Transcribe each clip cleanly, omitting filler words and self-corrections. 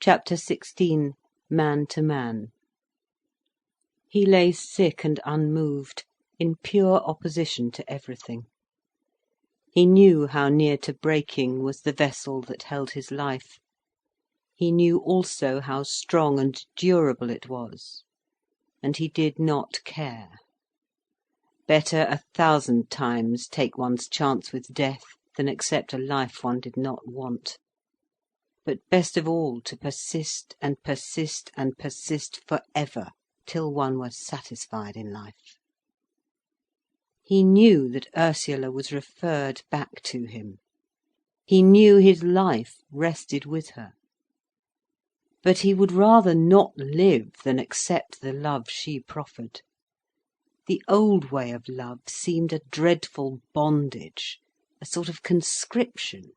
Chapter 16. Man to Man. He lay sick and unmoved, in pure opposition to everything. He knew how near to breaking was the vessel that held his life. He knew also how strong and durable it was. And he did not care. Better 1,000 times take one's chance with death than accept a life one did not want. But best of all to persist and persist and persist for ever, till one was satisfied in life. He knew that Ursula was referred back to him. He knew his life rested with her. But he would rather not live than accept the love she proffered. The old way of love seemed a dreadful bondage, a sort of conscription.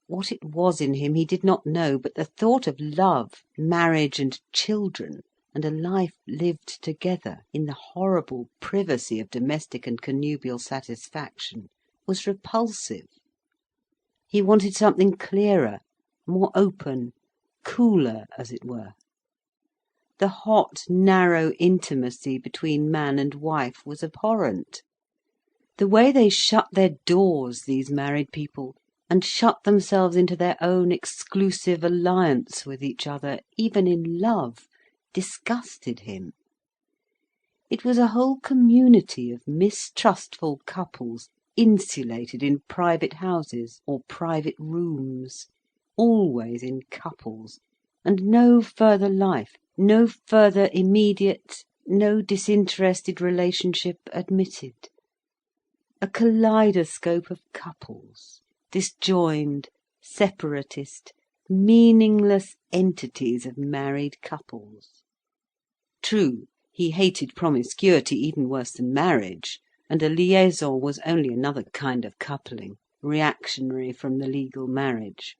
What it was in him he did not know, but the thought of love, marriage and children, and a life lived together in the horrible privacy of domestic and connubial satisfaction, was repulsive. He wanted something clearer, more open, cooler, as it were. The hot, narrow intimacy between man and wife was abhorrent. The way they shut their doors, these married people, and shut themselves into their own exclusive alliance with each other, even in love, disgusted him. It was a whole community of mistrustful couples, insulated in private houses or private rooms, always in couples, and no further life, no further immediate, no disinterested relationship admitted. A kaleidoscope of couples, disjoined, separatist, meaningless entities of married couples. True, he hated promiscuity even worse than marriage, and a liaison was only another kind of coupling, reactionary from the legal marriage.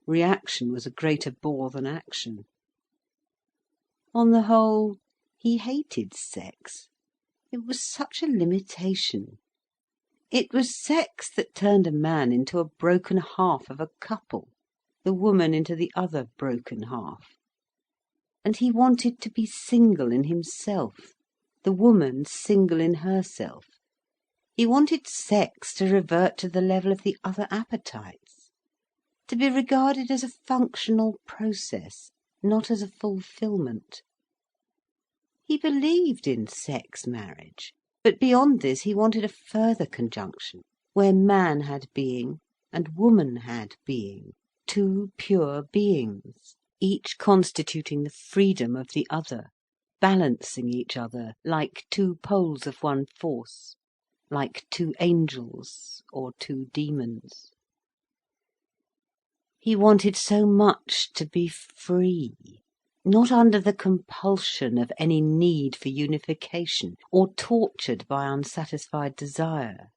Reaction was a greater bore than action. On the whole, he hated sex. It was such a limitation. It was sex that turned a man into a broken half of a couple, the woman into the other broken half. And he wanted to be single in himself, the woman single in herself. He wanted sex to revert to the level of the other appetites, to be regarded as a functional process, not as a fulfilment. He believed in sex marriage. But beyond this he wanted a further conjunction, where man had being and woman had being, two pure beings, each constituting the freedom of the other, balancing each other like two poles of one force, like two angels or two demons. He wanted so much to be free, not under the compulsion of any need for unification, or tortured by unsatisfied desire.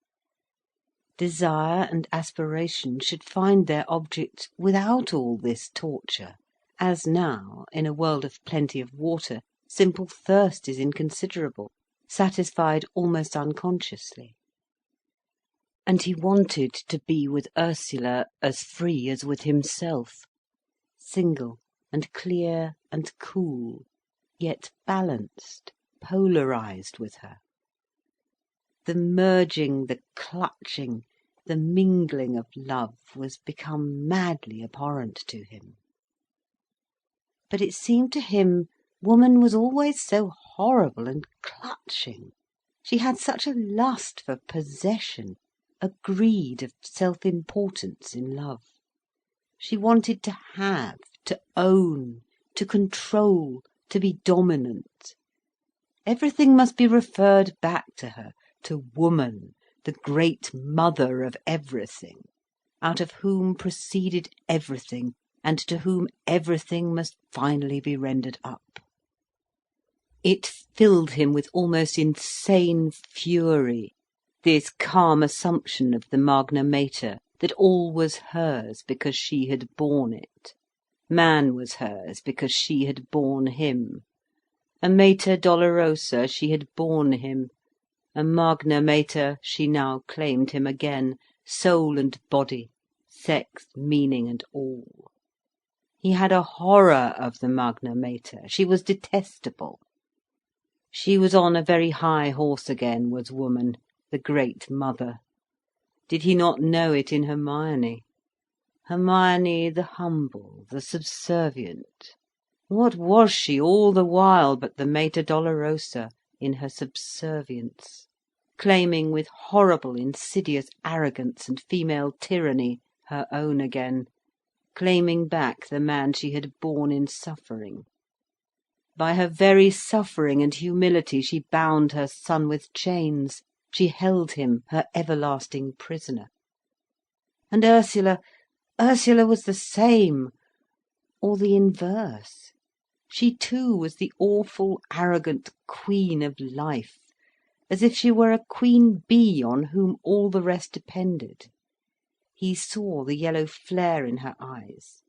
Desire and aspiration should find their object without all this torture, as now, in a world of plenty of water, simple thirst is inconsiderable, satisfied almost unconsciously. And he wanted to be with Ursula as free as with himself, single and clear and cool, yet balanced, polarised with her. The merging, the clutching, the mingling of love was become madly abhorrent to him. But it seemed to him woman was always so horrible and clutching. She had such a lust for possession, a greed of self-importance in love. She wanted to have, to own, to control, to be dominant. Everything must be referred back to her, to woman, the great mother of everything, out of whom proceeded everything, and to whom everything must finally be rendered up. It filled him with almost insane fury, this calm assumption of the Magna Mater, that all was hers because she had borne it. Man was hers because she had borne him. A Mater Dolorosa, she had borne him. A Magna Mater, she now claimed him again, soul and body, sex, meaning and all. He had a horror of the Magna Mater. She was detestable. She was on a very high horse again, was woman, the great mother. Did he not know it in Hermione? Hermione the humble, the subservient. What was she all the while but the Mater Dolorosa in her subservience, claiming with horrible insidious arrogance and female tyranny her own again, claiming back the man she had borne in suffering. By her very suffering and humility she bound her son with chains, she held him her everlasting prisoner. And Ursula was the same, or the inverse. She too was the awful, arrogant queen of life, as if she were a queen bee on whom all the rest depended. He saw the yellow flare in her eyes.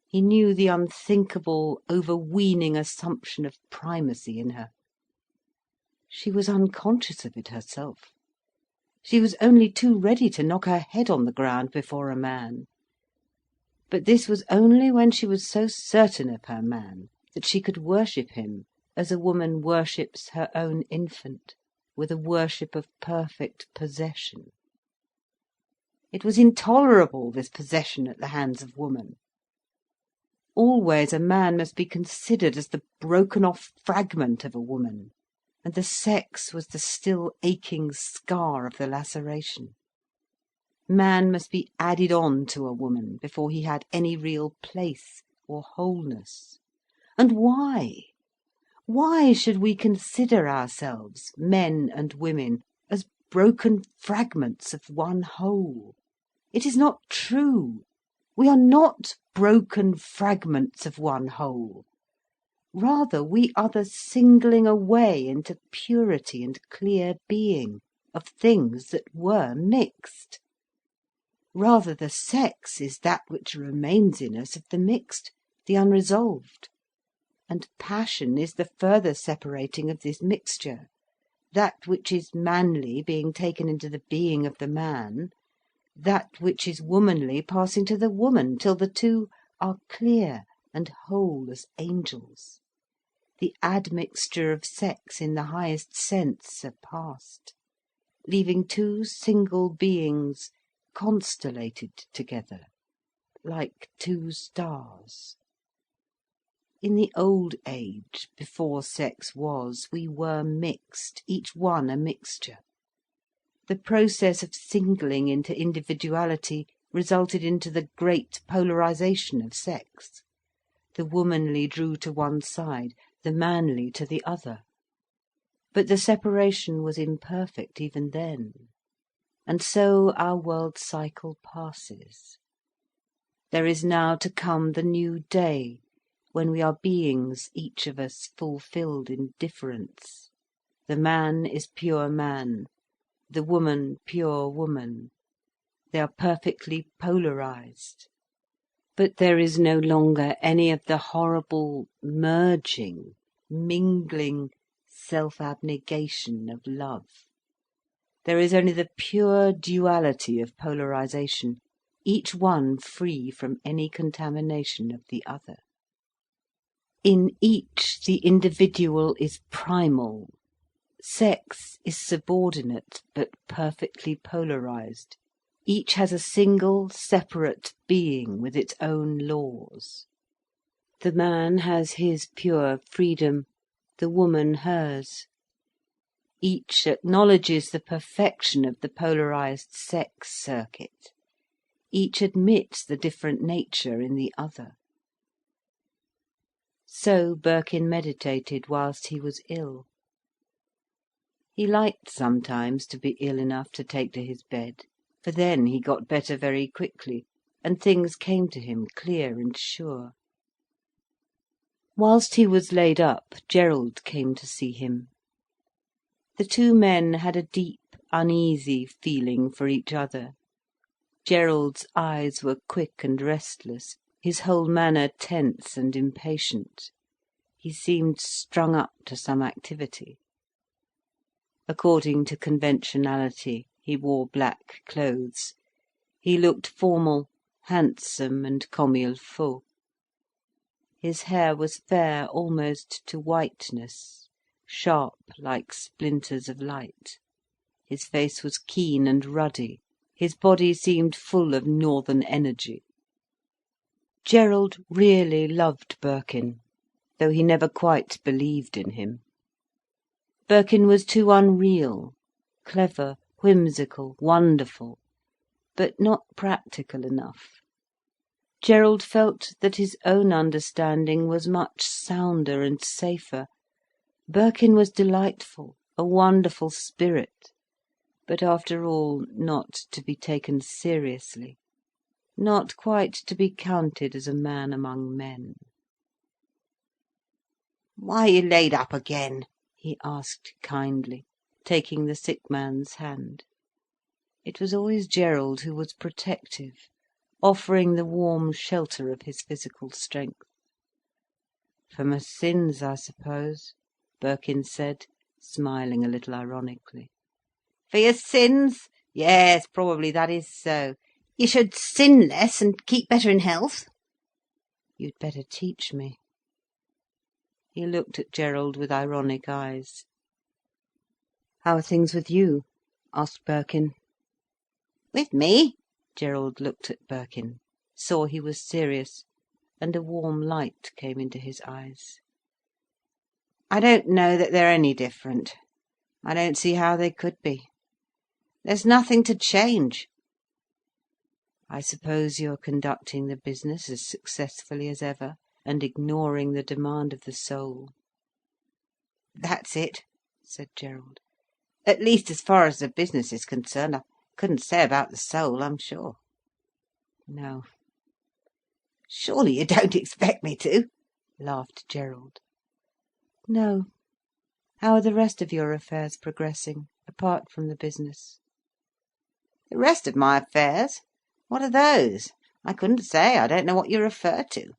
He knew the unthinkable, overweening assumption of primacy in her. She was unconscious of it herself. She was only too ready to knock her head on the ground before a man. But this was only when she was so certain of her man that she could worship him as a woman worships her own infant, with a worship of perfect possession. It was intolerable, this possession at the hands of woman. Always a man must be considered as the broken-off fragment of a woman, and the sex was the still aching scar of the laceration. Man must be added on to a woman before he had any real place or wholeness. And why? Why should we consider ourselves, men and women, as broken fragments of one whole? It is not true. We are not broken fragments of one whole. Rather, we are the singling away into purity and clear being of things that were mixed. Rather, the sex is that which remains in us of the mixed, the unresolved. And passion is the further separating of this mixture, that which is manly being taken into the being of the man, that which is womanly passing to the woman, till the two are clear and whole as angels. The admixture of sex in the highest sense are past, leaving two single beings constellated together, like two stars. In the old age, before sex was, we were mixed, each one a mixture. The process of singling into individuality resulted into the great polarisation of sex. The womanly drew to one side, the manly to the other. But the separation was imperfect even then. And so our world cycle passes. There is now to come the new day, when we are beings, each of us fulfilled in difference. The man is pure man, the woman pure woman. They are perfectly polarised. But there is no longer any of the horrible merging, mingling, self-abnegation of love. There is only the pure duality of polarisation, each one free from any contamination of the other. In each the individual is primal. Sex is subordinate, but perfectly polarised. Each has a single, separate being with its own laws. The man has his pure freedom, the woman hers. Each acknowledges the perfection of the polarised sex circuit. Each admits the different nature in the other. So Birkin meditated whilst he was ill. He liked sometimes to be ill enough to take to his bed, for then he got better very quickly, and things came to him clear and sure. Whilst he was laid up, Gerald came to see him. The two men had a deep, uneasy feeling for each other. Gerald's eyes were quick and restless, his whole manner tense and impatient. He seemed strung up to some activity. According to conventionality, he wore black clothes. He looked formal, handsome, and comme il faut. His hair was fair almost to whiteness, sharp like splinters of light. His face was keen and ruddy. His body seemed full of northern energy. Gerald really loved Birkin, though he never quite believed in him. Birkin was too unreal, clever, whimsical, wonderful, but not practical enough. Gerald felt that his own understanding was much sounder and safer. Birkin was delightful, a wonderful spirit, but after all not to be taken seriously, not quite to be counted as a man among men. "Why are you laid up again?" he asked kindly, taking the sick man's hand. It was always Gerald who was protective, offering the warm shelter of his physical strength. "For my sins, I suppose," Birkin said, smiling a little ironically. "For your sins? Yes, probably that is so. You should sin less and keep better in health." "You'd better teach me." He looked at Gerald with ironic eyes. "How are things with you?" asked Birkin. "With me?" Gerald looked at Birkin, saw he was serious, and a warm light came into his eyes. "I don't know that they're any different. I don't see how they could be. There's nothing to change." "I suppose you're conducting the business as successfully as ever, and ignoring the demand of the soul." "That's it," said Gerald. "At least as far as the business is concerned. I couldn't say about the soul, I'm sure." "No." "Surely you don't expect me to?" laughed Gerald. "No. How are the rest of your affairs progressing, apart from the business?" "The rest of my affairs? What are those? I couldn't say. I don't know what you refer to."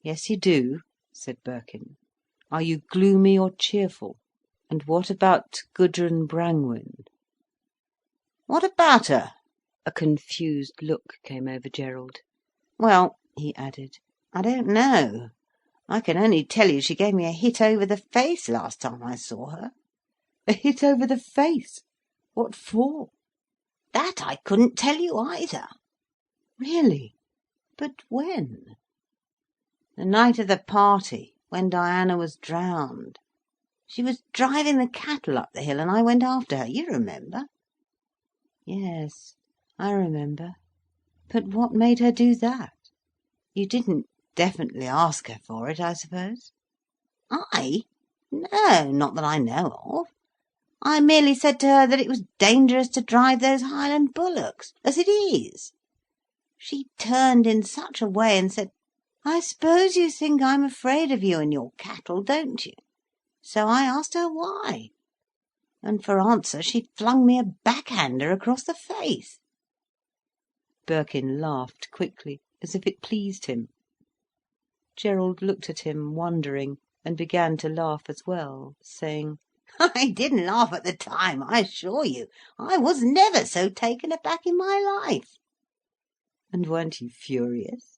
"Yes, you do," said Birkin. "Are you gloomy or cheerful? And what about Gudrun Brangwen?" "What about her?" A confused look came over Gerald. "Well," he added, "I don't know. I can only tell you she gave me a hit over the face last time I saw her." "A hit over the face? What for?" "That I couldn't tell you either." "Really? But when?" "The night of the party, when Diana was drowned. She was driving the cattle up the hill, and I went after her. You remember?" "Yes, I remember. But what made her do that? You didn't definitely ask her for it, I suppose?" "I? No, not that I know of. I merely said to her that it was dangerous to drive those Highland bullocks, as it is. She turned in such a way and said, 'I suppose you think I'm afraid of you and your cattle, don't you?' So I asked her why. And for answer she flung me a backhander across the face." Birkin laughed quickly, as if it pleased him. Gerald looked at him, wondering, and began to laugh as well, saying: "I didn't laugh at the time, I assure you. I was never so taken aback in my life." "And weren't you furious?"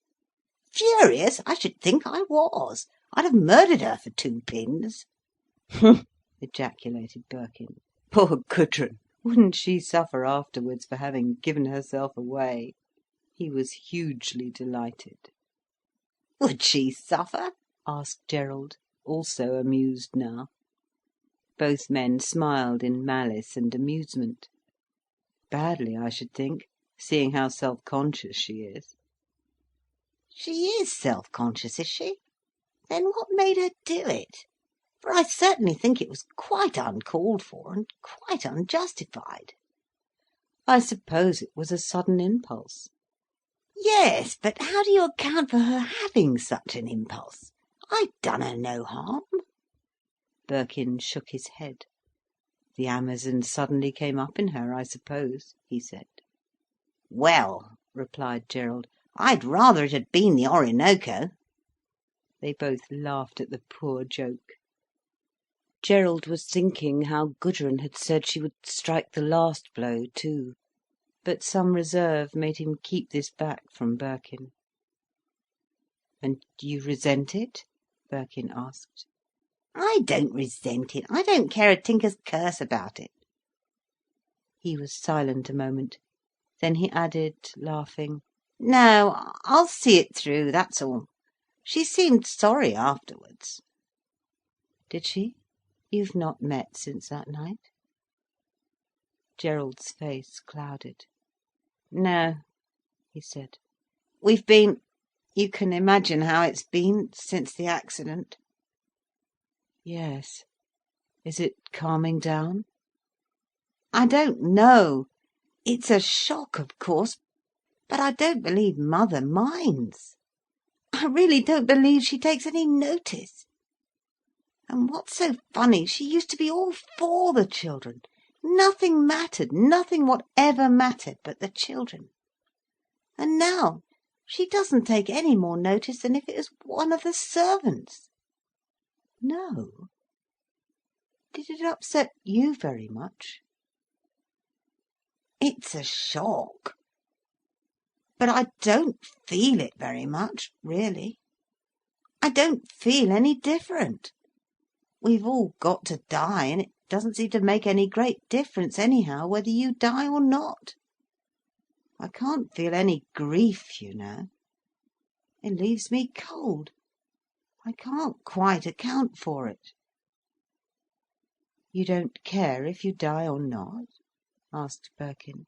"Furious? I should think I was. I'd have murdered her for 2 pins." ejaculated Birkin. "Poor Gudrun! Wouldn't she suffer afterwards for having given herself away?" He was hugely delighted. "Would she suffer?" asked Gerald, also amused now. Both men smiled in malice and amusement. "Badly, I should think, seeing how self-conscious she is." "She is self-conscious, is she? Then what made her do it? For I certainly think it was quite uncalled for, and quite unjustified." "I suppose it was a sudden impulse." "Yes, but how do you account for her having such an impulse? I'd done her no harm." Birkin shook his head. "The Amazon suddenly came up in her, I suppose," he said. "Well," replied Gerald, "I'd rather it had been the Orinoco." They both laughed at the poor joke. Gerald was thinking how Gudrun had said she would strike the last blow too, but some reserve made him keep this back from Birkin. And you resent it? Birkin asked. I don't resent it. I don't care a tinker's curse about it. He was silent a moment. Then he added, laughing, No, I'll see it through, that's all. She seemed sorry afterwards. Did she? You've not met since that night? Gerald's face clouded. No, he said. You can imagine how it's been since the accident. Yes. Is it calming down? I don't know. It's a shock, of course, but I don't believe mother minds. I really don't believe she takes any notice. And what's so funny, she used to be all for the children. Nothing mattered, nothing whatever mattered but the children. And now she doesn't take any more notice than if it was one of the servants. No? Did it upset you very much? It's a shock. But I don't feel it very much, really. I don't feel any different. We've all got to die, and it doesn't seem to make any great difference anyhow, whether you die or not. I can't feel any grief, you know. It leaves me cold. I can't quite account for it. You don't care if you die or not? Asked Birkin.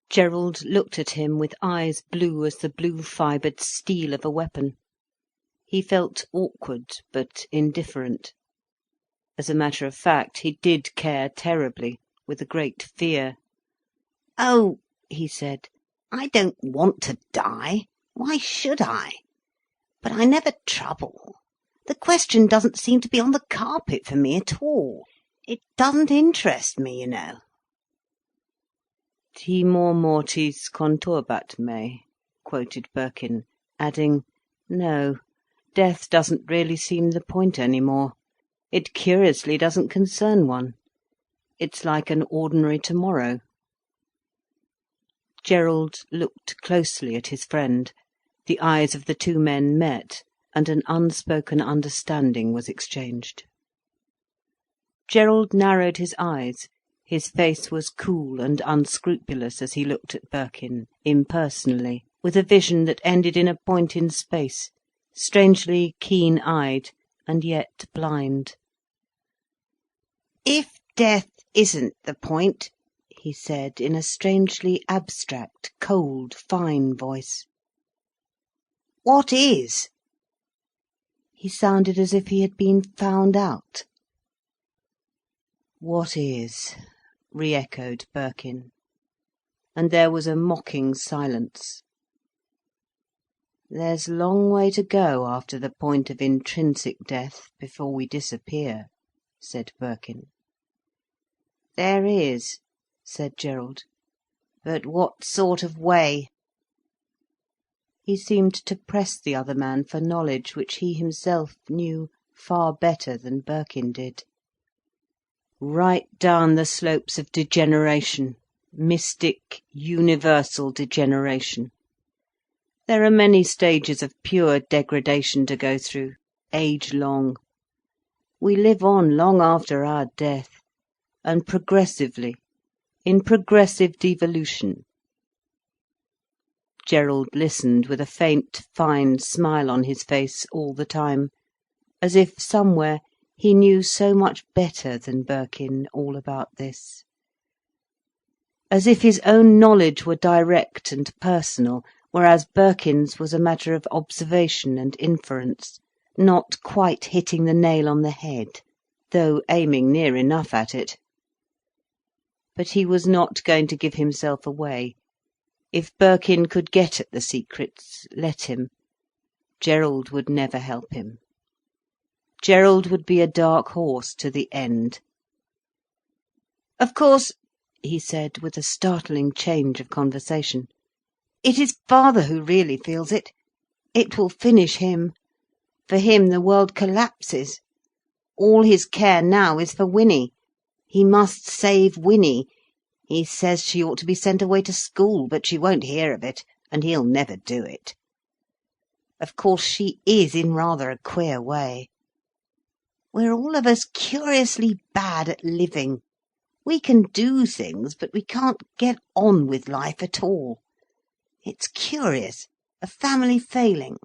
Gerald looked at him with eyes blue as the blue-fibred steel of a weapon. He felt awkward, but indifferent. As a matter of fact, he did care terribly, with a great fear. Oh, he said, I don't want to die. Why should I? But I never trouble. The question doesn't seem to be on the carpet for me at all. It doesn't interest me, you know. Timor mortis conturbat me, quoted Birkin, adding, no, death doesn't really seem the point any more. It curiously doesn't concern one. It's like an ordinary tomorrow. Gerald looked closely at his friend. The eyes of the two men met, and an unspoken understanding was exchanged. Gerald narrowed his eyes. His face was cool and unscrupulous as he looked at Birkin, impersonally, with a vision that ended in a point in space, strangely keen-eyed, and yet blind. If death isn't the point, he said in a strangely abstract, cold, fine voice, what is? He sounded as if he had been found out. What is? Re-echoed Birkin. And there was a mocking silence. There's a long way to go after the point of intrinsic death before we disappear, said Birkin. There is, said Gerald. But what sort of way? He seemed to press the other man for knowledge which he himself knew far better than Birkin did. Right down the slopes of degeneration, mystic, universal degeneration. There are many stages of pure degradation to go through, age-long. We live on long after our death, and progressively, in progressive devolution. Gerald listened with a faint, fine smile on his face all the time, as if somewhere he knew so much better than Birkin all about this. As if his own knowledge were direct and personal, whereas Birkin's was a matter of observation and inference, not quite hitting the nail on the head, though aiming near enough at it. But he was not going to give himself away. If Birkin could get at the secrets, let him. Gerald would never help him. Gerald would be a dark horse to the end. Of course, he said, with a startling change of conversation, it is father who really feels it. It will finish him. For him the world collapses. All his care now is for Winnie. He must save Winnie. He says she ought to be sent away to school, but she won't hear of it, and he'll never do it. Of course she is in rather a queer way. We're all of us curiously bad at living. We can do things, but we can't get on with life at all. It's curious, a family failing."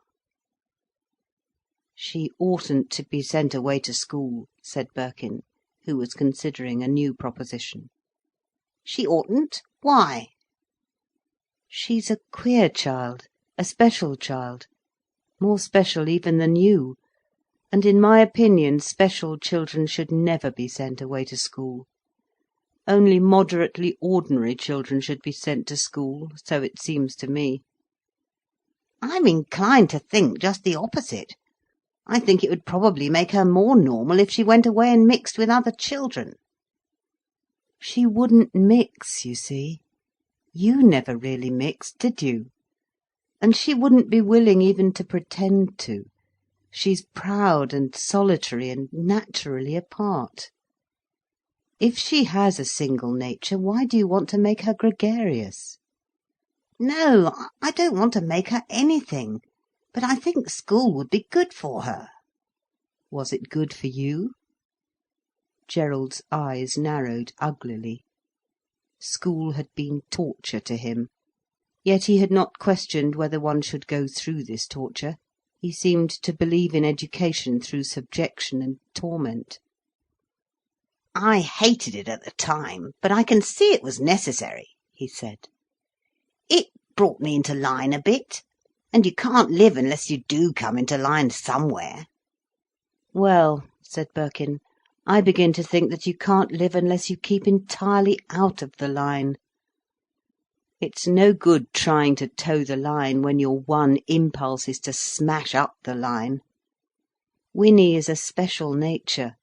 "She oughtn't to be sent away to school," said Birkin, who was considering a new proposition. "She oughtn't? Why?" "She's a queer child, a special child, more special even than you, and in my opinion special children should never be sent away to school. Only moderately ordinary children should be sent to school, so it seems to me." "I'm inclined to think just the opposite. I think it would probably make her more normal if she went away and mixed with other children." "She wouldn't mix, you see. You never really mixed, did you? And she wouldn't be willing even to pretend to. She's proud and solitary and naturally apart. If she has a single nature, why do you want to make her gregarious?" "No, I don't want to make her anything. But I think school would be good for her." "Was it good for you?" Gerald's eyes narrowed uglily. School had been torture to him. Yet he had not questioned whether one should go through this torture. He seemed to believe in education through subjection and torment. "I hated it at the time, but I can see it was necessary," he said. "It brought me into line a bit, and you can't live unless you do come into line somewhere." "Well," said Birkin, "I begin to think that you can't live unless you keep entirely out of the line. It's no good trying to toe the line when your one impulse is to smash up the line. Winnie is a special nature,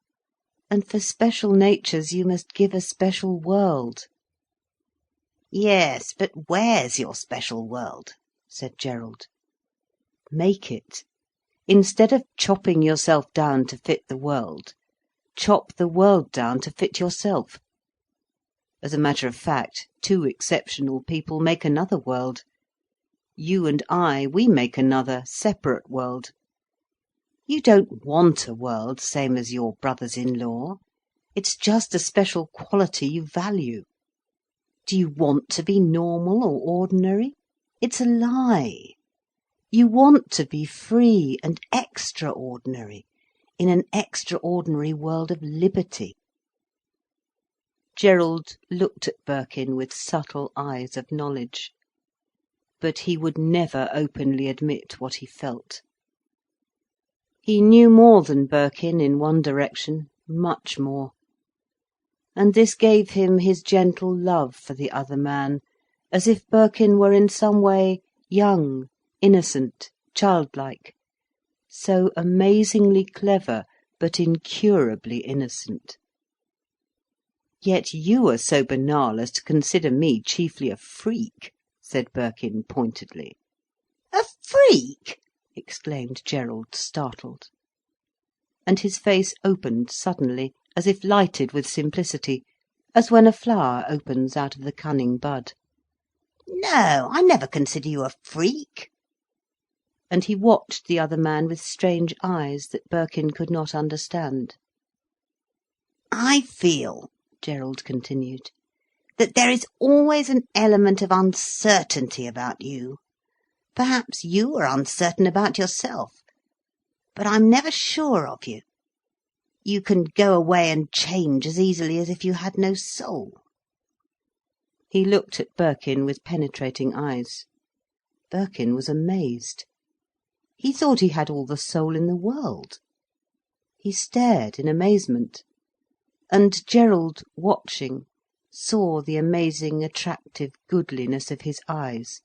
and for special natures you must give a special world." "Yes, but where's your special world?" said Gerald. "Make it. Instead of chopping yourself down to fit the world, chop the world down to fit yourself. As a matter of fact, two exceptional people make another world. You and I, we make another, separate world. You don't want a world same as your brothers-in-law. It's just a special quality you value. Do you want to be normal or ordinary? It's a lie. You want to be free and extraordinary, in an extraordinary world of liberty." Gerald looked at Birkin with subtle eyes of knowledge. But he would never openly admit what he felt. He knew more than Birkin in one direction, much more. And this gave him his gentle love for the other man, as if Birkin were in some way young, innocent, childlike, so amazingly clever, but incurably innocent. "Yet you are so banal as to consider me chiefly a freak," said Birkin pointedly. "A freak!" exclaimed Gerald, startled. And his face opened suddenly, as if lighted with simplicity, as when a flower opens out of the cunning bud. "No, I never consider you a freak." And he watched the other man with strange eyes that Birkin could not understand. "I feel," Gerald continued, "that there is always an element of uncertainty about you. Perhaps you are uncertain about yourself. But I'm never sure of you. You can go away and change as easily as if you had no soul." He looked at Birkin with penetrating eyes. Birkin was amazed. He thought he had all the soul in the world. He stared in amazement. And Gerald, watching, saw the amazing, attractive goodliness of his eyes,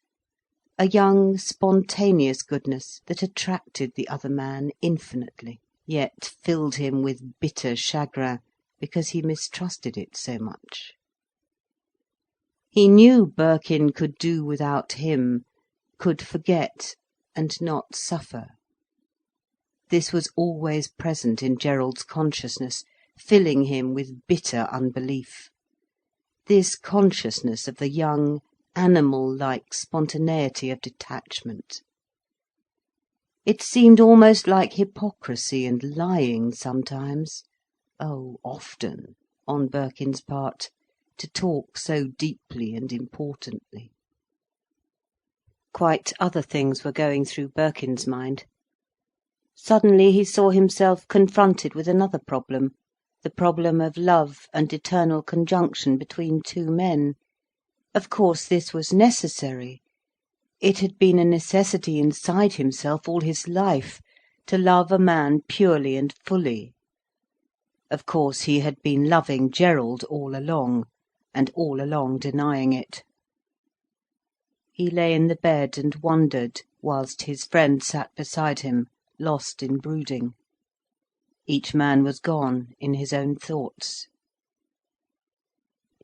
a young, spontaneous goodness that attracted the other man infinitely, yet filled him with bitter chagrin because he mistrusted it so much. He knew Birkin could do without him, could forget and not suffer. This was always present in Gerald's consciousness, filling him with bitter unbelief. This consciousness of the young, animal-like spontaneity of detachment. It seemed almost like hypocrisy and lying sometimes, oh, often, on Birkin's part, to talk so deeply and importantly. Quite other things were going through Birkin's mind. Suddenly he saw himself confronted with another problem, the problem of love and eternal conjunction between two men. Of course this was necessary. It had been a necessity inside himself all his life, to love a man purely and fully. Of course he had been loving Gerald all along, and all along denying it. He lay in the bed and wondered, whilst his friend sat beside him, lost in brooding. Each man was gone in his own thoughts.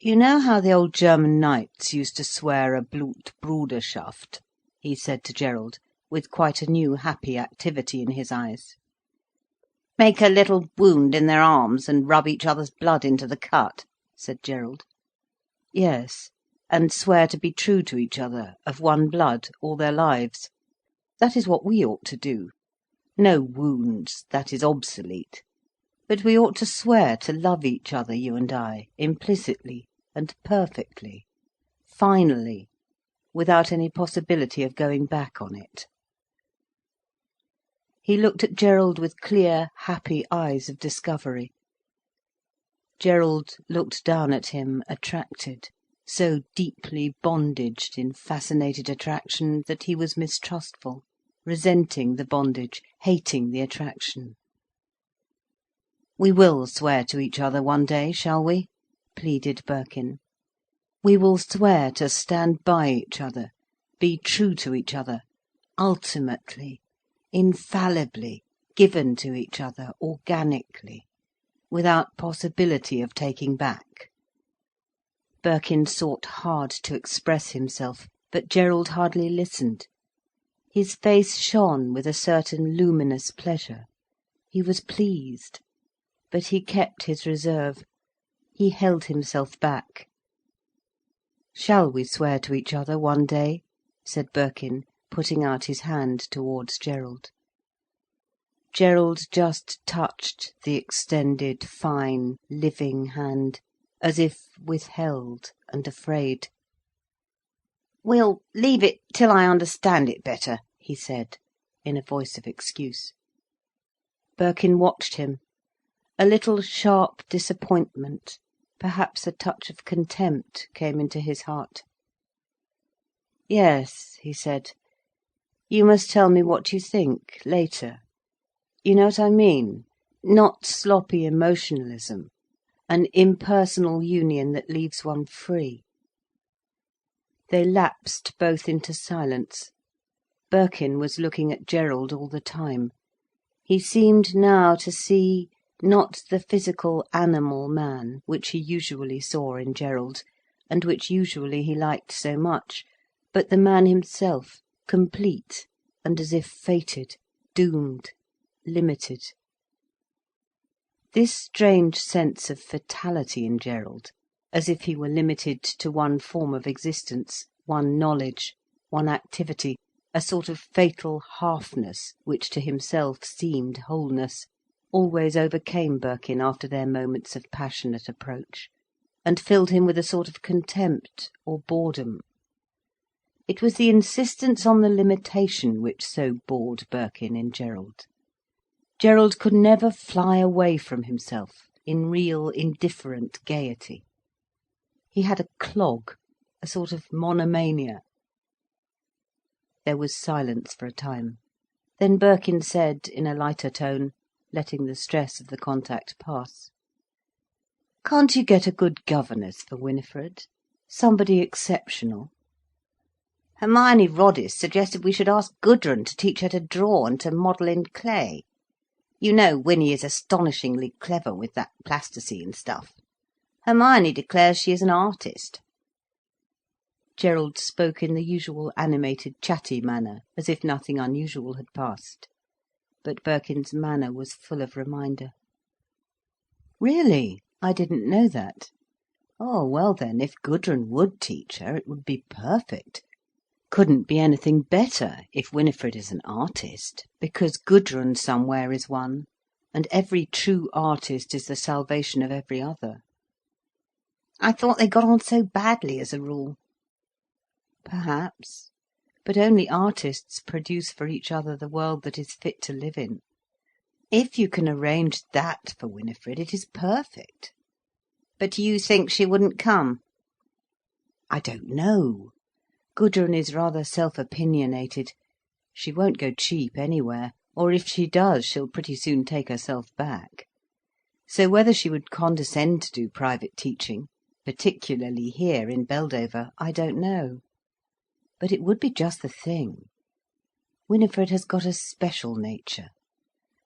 "You know how the old German knights used to swear a Blutbruderschaft?" he said to Gerald, with quite a new happy activity in his eyes. "Make a little wound in their arms, and rub each other's blood into the cut," said Gerald. "Yes, and swear to be true to each other, of one blood, all their lives. That is what we ought to do. No wounds, that is obsolete. But we ought to swear to love each other, you and I, implicitly and perfectly, finally, without any possibility of going back on it." He looked at Gerald with clear, happy eyes of discovery. Gerald looked down at him, attracted, so deeply bondaged in fascinated attraction that he was mistrustful, resenting the bondage, hating the attraction. "We will swear to each other one day, shall we?" pleaded Birkin. "We will swear to stand by each other, be true to each other, ultimately, infallibly, given to each other, organically, without possibility of taking back." Birkin sought hard to express himself, but Gerald hardly listened. His face shone with a certain luminous pleasure. He was pleased. But he kept his reserve. He held himself back. "Shall we swear to each other one day?" said Birkin, putting out his hand towards Gerald. Gerald just touched the extended, fine, living hand, as if withheld and afraid. "We'll leave it till I understand it better," he said, in a voice of excuse. Birkin watched him. A little sharp disappointment, perhaps a touch of contempt, came into his heart. "Yes," he said, "you must tell me what you think, later. You know what I mean? Not sloppy emotionalism. An impersonal union that leaves one free." They lapsed both into silence. Birkin was looking at Gerald all the time. He seemed now to see, not the physical animal man, which he usually saw in Gerald, and which usually he liked so much, but the man himself, complete, and as if fated, doomed, limited. This strange sense of fatality in Gerald, as if he were limited to one form of existence, one knowledge, one activity, a sort of fatal halfness which to himself seemed wholeness, always overcame Birkin after their moments of passionate approach, and filled him with a sort of contempt or boredom. It was the insistence on the limitation which so bored Birkin in Gerald. Gerald could never fly away from himself in real indifferent gaiety. He had a clog, a sort of monomania. There was silence for a time. Then Birkin said, in a lighter tone, letting the stress of the contact pass, "Can't you get a good governess for Winifred? Somebody exceptional?" Hermione Roddice suggested we should ask Gudrun to teach her to draw and to model in clay. You know Winnie is astonishingly clever with that plasticine stuff. Hermione declares she is an artist." Gerald spoke in the usual animated, chatty manner, as if nothing unusual had passed. But Birkin's manner was full of reminder. "Really? I didn't know that. Oh, well then, if Gudrun would teach her, it would be perfect. couldn't be anything better if Winifred is an artist, because Gudrun somewhere is one, and every true artist is the salvation of every other. I thought they got on so badly as a rule. Perhaps, but only artists produce for each other the world that is fit to live in. If you can arrange that for Winifred, it is perfect. But you think she wouldn't come? I don't know. Gudrun is rather self-opinionated. She won't go cheap anywhere, or if she does, she'll pretty soon take herself back. So whether she would condescend to do private teaching, particularly here in Beldover, I don't know. But it would be just the thing. Winifred has got a special nature,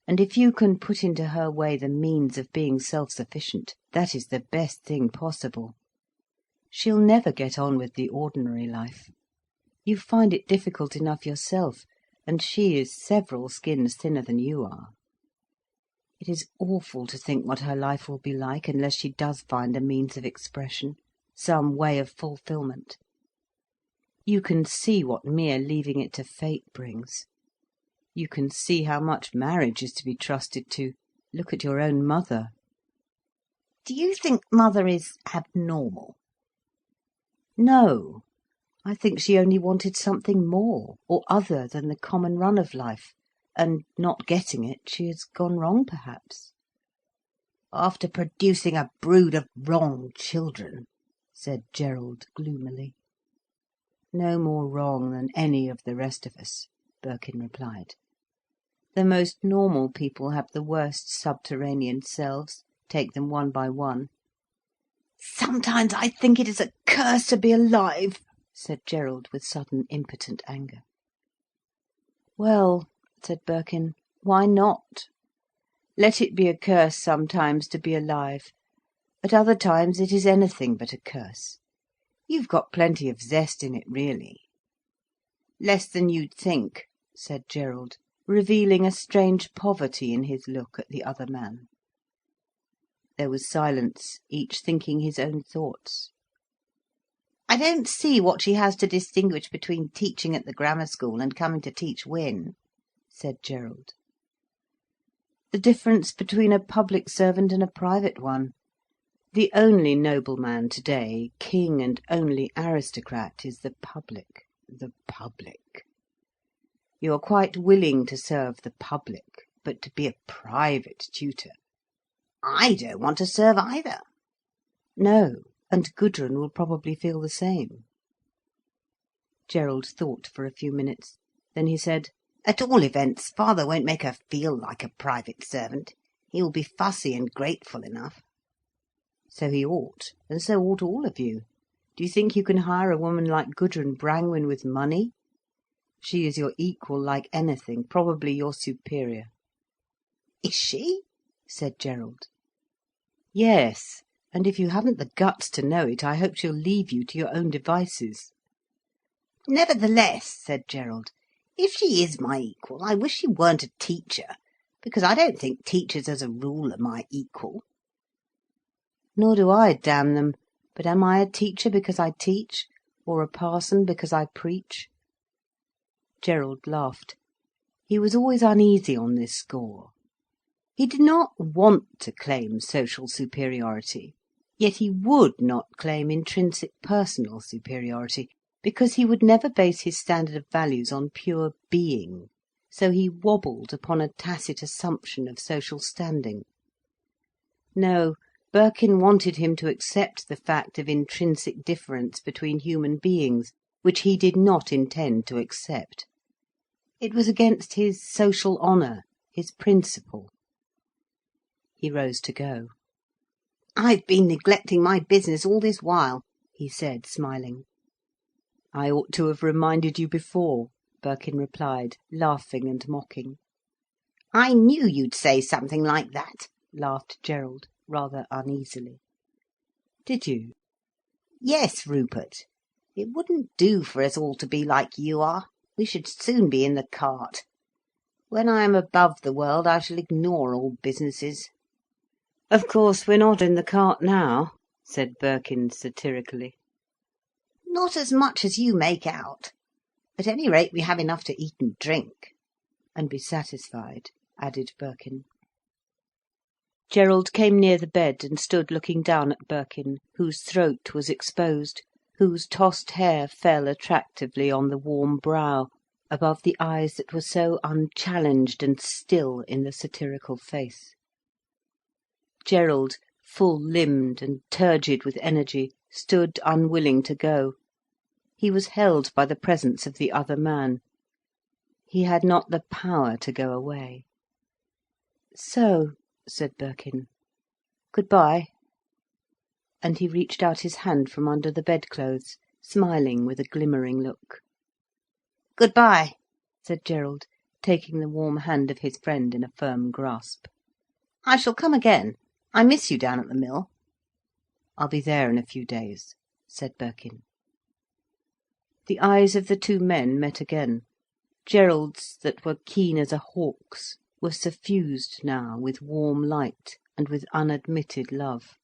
and if you can put into her way the means of being self-sufficient, that is the best thing possible. She'll never get on with the ordinary life. You find it difficult enough yourself, and she is several skins thinner than you are. It is awful to think what her life will be like unless she does find a means of expression, some way of fulfilment. You can see what mere leaving it to fate brings. You can see how much marriage is to be trusted to. Look at your own mother. Do you think mother is abnormal? No. I think she only wanted something more, or other than the common run of life, and not getting it, she has gone wrong perhaps. After producing a brood of wrong children, said Gerald gloomily. No more wrong than any of the rest of us, Birkin replied. The most normal people have the worst subterranean selves, take them one by one. Sometimes I think it is a curse to be alive, said Gerald with sudden impotent anger. Well, said Birkin, why not? Let it be a curse sometimes to be alive. At other times it is anything but a curse. You've got plenty of zest in it, really. Less than you'd think, said Gerald, revealing a strange poverty in his look at the other man. There was silence, each thinking his own thoughts. I don't see what she has to distinguish between teaching at the grammar school and coming to teach Win, said Gerald. The difference between a public servant and a private one. The only nobleman today, king and only aristocrat, is the public. The public. You are quite willing to serve the public, but to be a private tutor. I don't want to serve either. No. And Gudrun will probably feel the same. Gerald thought for a few minutes. Then he said, At all events, father won't make her feel like a private servant. He will be fussy and grateful enough. So he ought, and so ought all of you. Do you think you can hire a woman like Gudrun Brangwen with money? She is your equal like anything, probably your superior. Is she? Said Gerald. Yes. And if you haven't the guts to know it, I hope she'll leave you to your own devices. Nevertheless, said Gerald, if she is my equal, I wish she weren't a teacher, because I don't think teachers as a rule are my equal. Nor do I, damn them. But am I a teacher because I teach, or a parson because I preach? Gerald laughed. He was always uneasy on this score. He did not want to claim social superiority. Yet he would not claim intrinsic personal superiority, because he would never base his standard of values on pure being, so he wobbled upon a tacit assumption of social standing. No, Birkin wanted him to accept the fact of intrinsic difference between human beings, which he did not intend to accept. It was against his social honour, his principle. He rose to go. I've been neglecting my business all this while, he said, smiling. I ought to have reminded you before, Birkin replied, laughing and mocking. I knew you'd say something like that, laughed Gerald, rather uneasily. Did you? Yes, Rupert. It wouldn't do for us all to be like you are. We should soon be in the cart. When I am above the world, I shall ignore all businesses. Of course we're not in the cart now, said Birkin satirically. Not as much as you make out. At any rate, we have enough to eat and drink." "And be satisfied," added Birkin. Gerald came near the bed and stood looking down at Birkin, whose throat was exposed, whose tossed hair fell attractively on the warm brow, above the eyes that were so unchallenged and still in the satirical face. Gerald, full-limbed and turgid with energy, stood unwilling to go. He was held by the presence of the other man. He had not the power to go away. "So," said Birkin, "good-bye." And he reached out his hand from under the bedclothes, smiling with a glimmering look. "Good-bye," said Gerald, taking the warm hand of his friend in a firm grasp. "I shall come again. I miss you down at the mill." "I'll be there in a few days," said Birkin. The eyes of the two men met again. Gerald's, that were keen as a hawk's, were suffused now with warm light and with unadmitted love.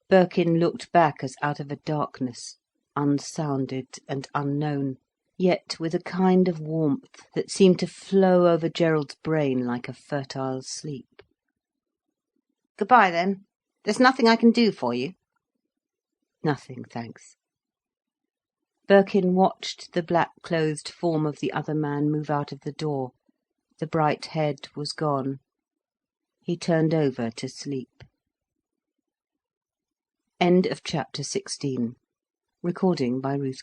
Birkin looked back as out of a darkness, unsounded and unknown, yet with a kind of warmth that seemed to flow over Gerald's brain like a fertile sleep. "Good-bye, then. There's nothing I can do for you?" "Nothing, thanks." Birkin watched the black-clothed form of the other man move out of the door. The bright head was gone. He turned over to sleep. End of chapter 16. Recording by Ruth